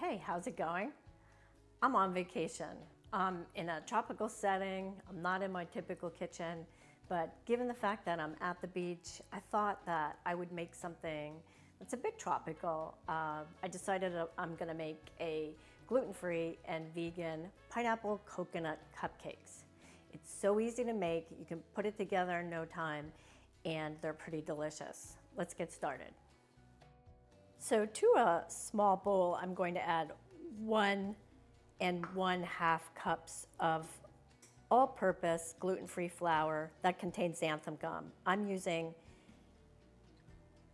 Hey, how's it going? I'm on vacation. I'm in a tropical setting. I'm not in my typical kitchen, but given the fact that I'm at the beach, I thought that I would make something that's a bit tropical. I decided I'm gonna make a gluten-free and vegan pineapple coconut cupcakes. It's so easy to make. You can put it together in no time, and they're pretty delicious. Let's get started. So to a small bowl, I'm going to add 1½ cups of all-purpose gluten-free flour that contains xanthan gum. I'm using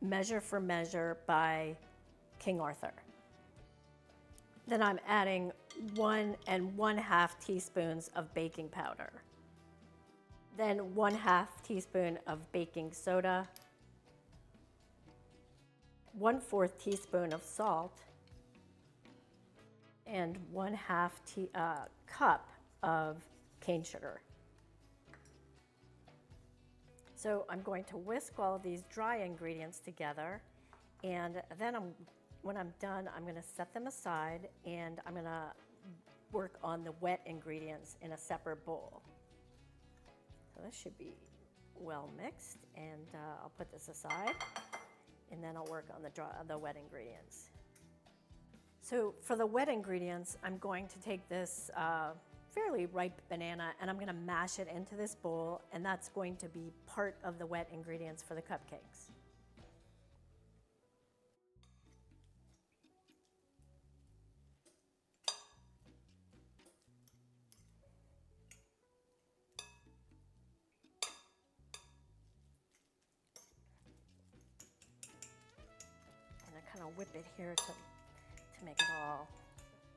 Measure for Measure by King Arthur. Then I'm adding 1½ teaspoons of baking powder. Then 1/2 teaspoon of baking soda, 1/4 teaspoon of salt, and 1/2 cup of cane sugar. So I'm going to whisk all of these dry ingredients together, and then when I'm done, I'm going to set them aside, and I'm going to work on the wet ingredients in a separate bowl. So this should be well mixed, and I'll put this aside, and then I'll work on the wet ingredients. So for the wet ingredients, I'm going to take this fairly ripe banana, and I'm going to mash it into this bowl, and that's going to be part of the wet ingredients for the cupcakes. And I kind of whip it here to make it all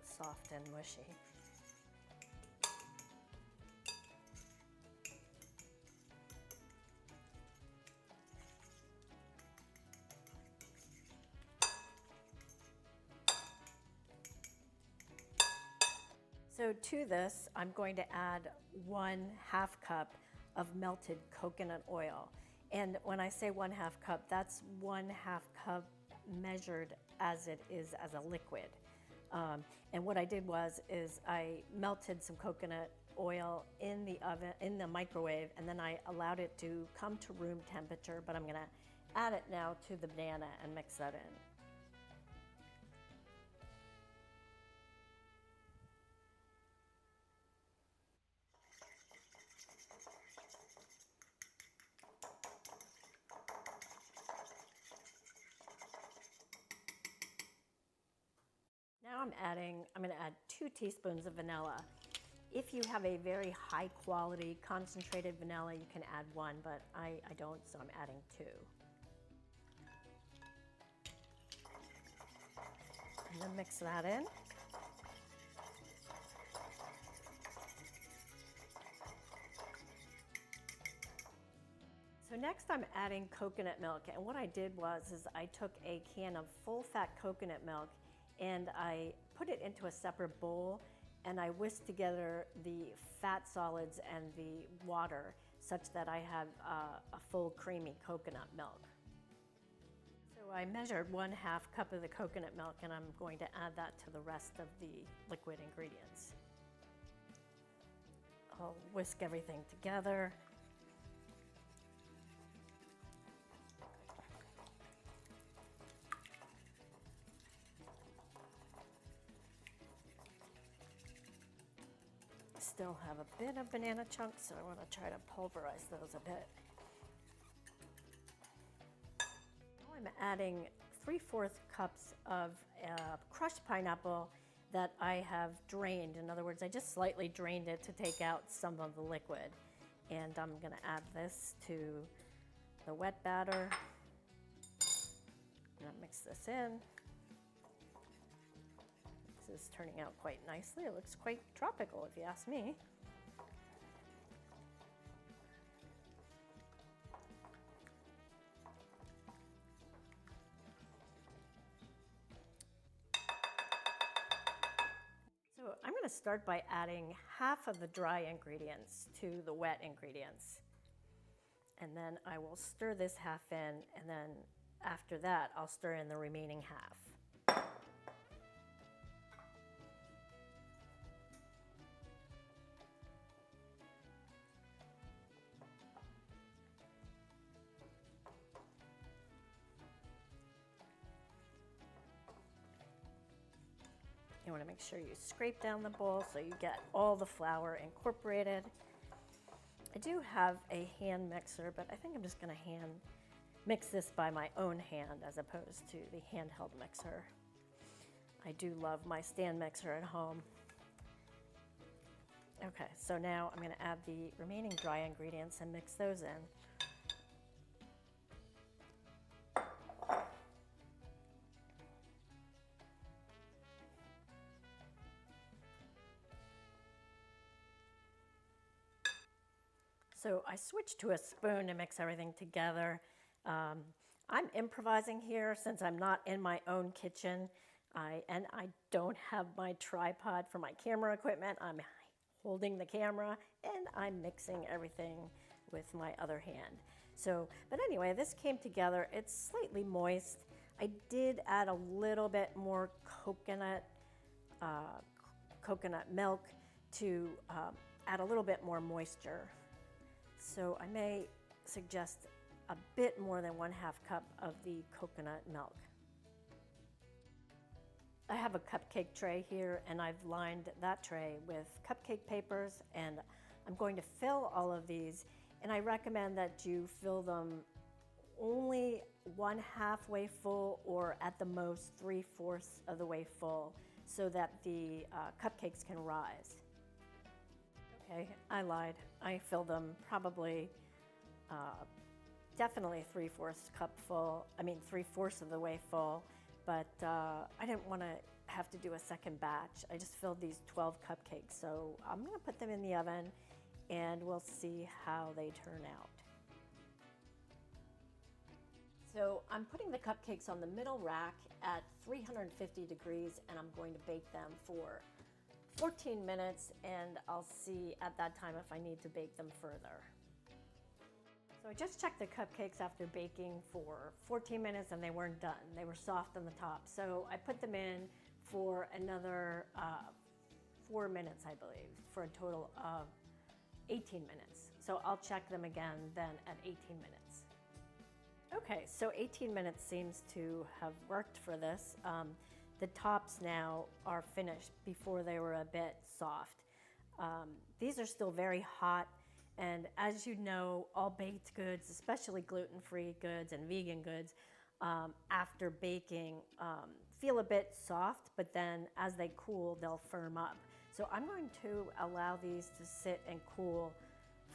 soft and mushy. So to this, I'm going to add 1/2 cup of melted coconut oil. And when I say 1/2 cup, that's 1/2 cup measured as it is as a liquid. And what I did is I melted some coconut oil in the oven, in the microwave, and then I allowed it to come to room temperature, but I'm gonna add it now to the banana and mix that in. Now I'm gonna add 2 teaspoons of vanilla. If you have a very high quality concentrated vanilla, you can add 1, but I don't, so I'm adding 2. And then mix that in. So next I'm adding coconut milk, and what I did is I took a can of full fat coconut milk and I put it into a separate bowl, and I whisked together the fat solids and the water such that I have a full creamy coconut milk. So I measured 1/2 cup of the coconut milk, and I'm going to add that to the rest of the liquid ingredients. I'll whisk everything together. Still have a bit of banana chunks, so I want to try to pulverize those a bit. Now I'm adding 3/4 cups of crushed pineapple that I have drained. In other words, I just slightly drained it to take out some of the liquid. And I'm going to add this to the wet batter. I'm going to mix this in. This is turning out quite nicely. It looks quite tropical, if you ask me. So I'm going to start by adding half of the dry ingredients to the wet ingredients. And then I will stir this half in, and then after that, I'll stir in the remaining half. want to make sure you scrape down the bowl so you get all the flour incorporated. I do have a hand mixer, but I think I'm just going to hand mix this by my own hand as opposed to the handheld mixer. I do love my stand mixer at home. Okay, so now I'm going to add the remaining dry ingredients and mix those in. So I switched to a spoon to mix everything together. I'm improvising here since I'm not in my own kitchen. And I don't have my tripod for my camera equipment. I'm holding the camera and I'm mixing everything with my other hand. So, but anyway, this came together. It's slightly moist. I did add a little bit more coconut milk to add a little bit more moisture. So I may suggest a bit more than 1/2 cup of the coconut milk. I have a cupcake tray here and I've lined that tray with cupcake papers, and I'm going to fill all of these, and I recommend that you fill them only 1/2 way full or at the most 3/4 of the way full so that the cupcakes can rise. Okay, I lied. I filled them probably definitely 3/4 cup full. I mean 3/4 of the way full. But I didn't want to have to do a second batch. I just filled these 12 cupcakes. So I'm going to put them in the oven and we'll see how they turn out. So I'm putting the cupcakes on the middle rack at 350 degrees and I'm going to bake them for 14 minutes, and I'll see at that time if I need to bake them further. So I just checked the cupcakes after baking for 14 minutes and they weren't done. They were soft on the top. So I put them in for another 4 minutes, I believe, for a total of 18 minutes. So I'll check them again then at 18 minutes. Okay, so 18 minutes seems to have worked for this. The tops now are finished before they were a bit soft. These are still very hot. And as you know, all baked goods, especially gluten-free goods and vegan goods, after baking feel a bit soft, but then as they cool, they'll firm up. So I'm going to allow these to sit and cool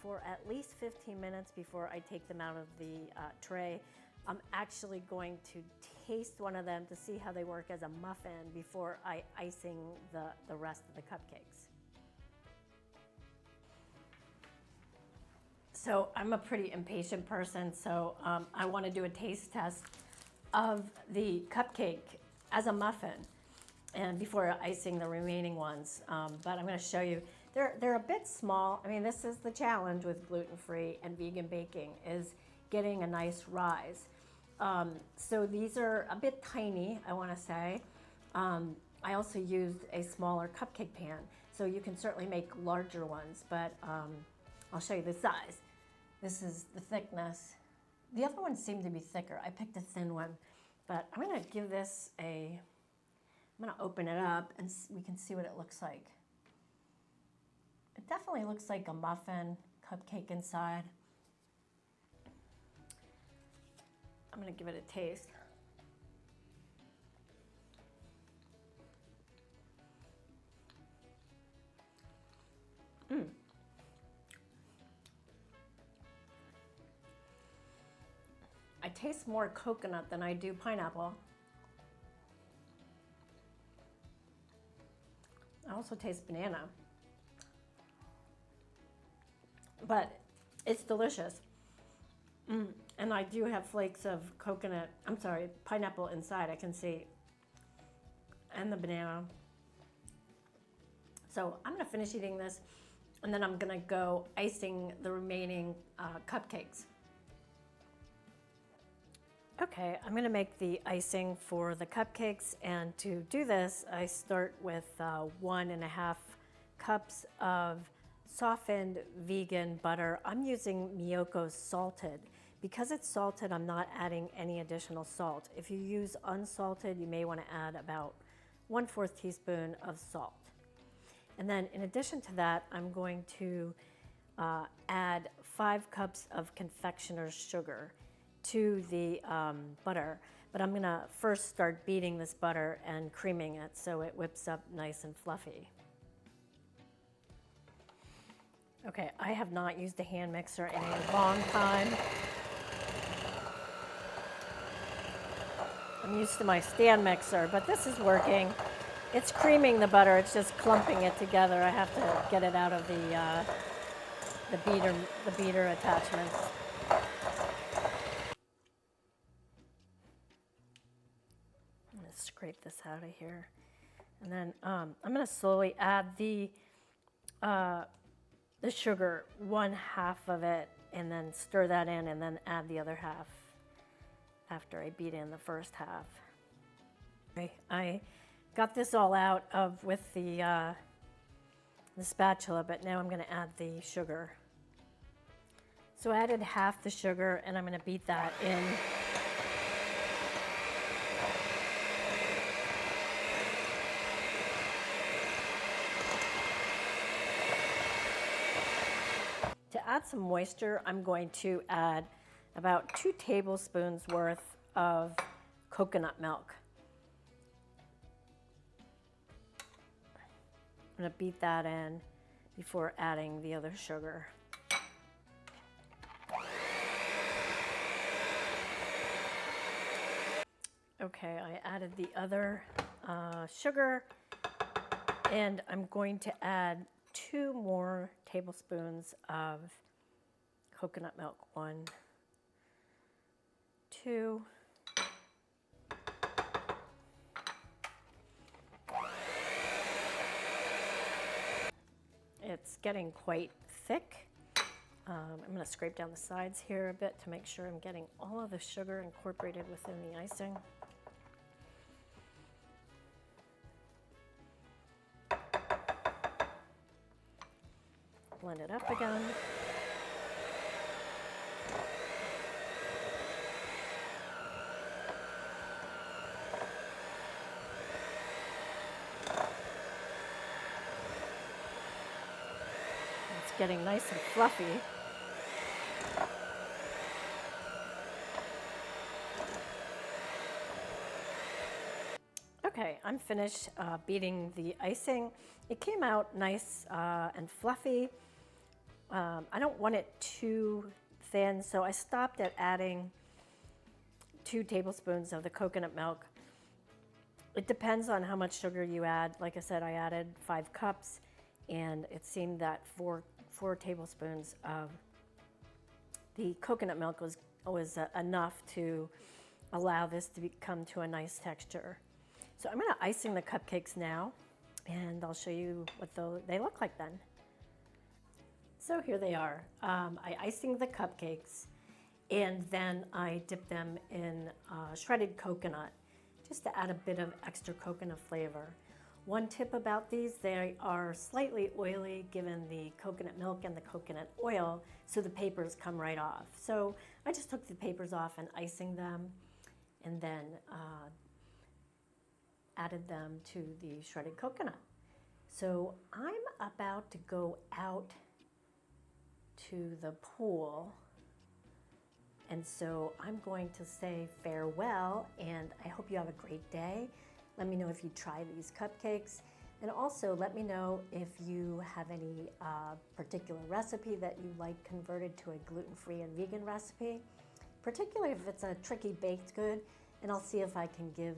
for at least 15 minutes before I take them out of the tray. I'm actually going to taste one of them to see how they work as a muffin before I icing the rest of the cupcakes. So I'm a pretty impatient person, so I want to do a taste test of the cupcake as a muffin and before icing the remaining ones. But I'm going to show you. They're a bit small. I mean, this is the challenge with gluten-free and vegan baking, is getting a nice rise. So these are a bit tiny, I want to say. I also used a smaller cupcake pan, so you can certainly make larger ones, but I'll show you the size. This is the thickness. The other ones seem to be thicker. I picked a thin one, but I'm going to give this I'm going to open it up and we can see what it looks like. It definitely looks like a muffin, cupcake inside. I'm going to give it a taste. I taste more coconut than I do pineapple. I also taste banana. But it's delicious. And I do have flakes of pineapple inside, I can see. And the banana. So I'm gonna finish eating this and then I'm gonna go icing the remaining cupcakes. Okay, I'm gonna make the icing for the cupcakes, and to do this, I start with 1.5 cups of softened vegan butter. I'm using Miyoko's salted. Because it's salted, I'm not adding any additional salt. If you use unsalted, you may want to add about 1/4 teaspoon of salt. And then in addition to that, I'm going to add 5 cups of confectioner's sugar to the butter. But I'm gonna first start beating this butter and creaming it so it whips up nice and fluffy. Okay, I have not used a hand mixer in a long time. I'm used to my stand mixer, but this is working. It's creaming the butter, it's just clumping it together. I have to get it out of the beater attachments. I'm gonna scrape this out of here. And then I'm gonna slowly add the sugar, 1/2 of it, and then stir that in and then add the other half after I beat in the first half. Okay, I got this all out of with the spatula, but now I'm going to add the sugar. So I added half the sugar and I'm going to beat that in. To add some moisture, I'm going to add about 2 tablespoons worth of coconut milk. I'm going to beat that in before adding the other sugar. Okay, I added the other sugar, and I'm going to add 2 more tablespoons of coconut milk. 1, 2. It's getting quite thick. I'm going to scrape down the sides here a bit to make sure I'm getting all of the sugar incorporated within the icing. Blend it up again. It's getting nice and fluffy. Okay, I'm finished beating the icing. It came out nice and fluffy. I don't want it too thin, so I stopped at adding 2 tablespoons of the coconut milk. It depends on how much sugar you add. Like I said, I added 5 cups, and it seemed that 4 tablespoons of the coconut milk was enough to allow this to come to a nice texture. So I'm going to icing the cupcakes now, and I'll show you what they look like then. So here they are. I icing the cupcakes, and then I dip them in shredded coconut just to add a bit of extra coconut flavor. One tip about these, they are slightly oily given the coconut milk and the coconut oil, so the papers come right off. So I just took the papers off and icing them, and then added them to the shredded coconut. So I'm about to go out to the pool, and so I'm going to say farewell, and I hope you have a great day. Let me know if you try these cupcakes, and also let me know if you have any particular recipe that you like converted to a gluten-free and vegan recipe, particularly if it's a tricky baked good, and I'll see if I can give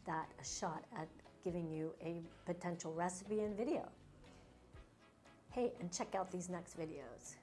that a shot at giving you a potential recipe and video. Hey, and check out these next videos.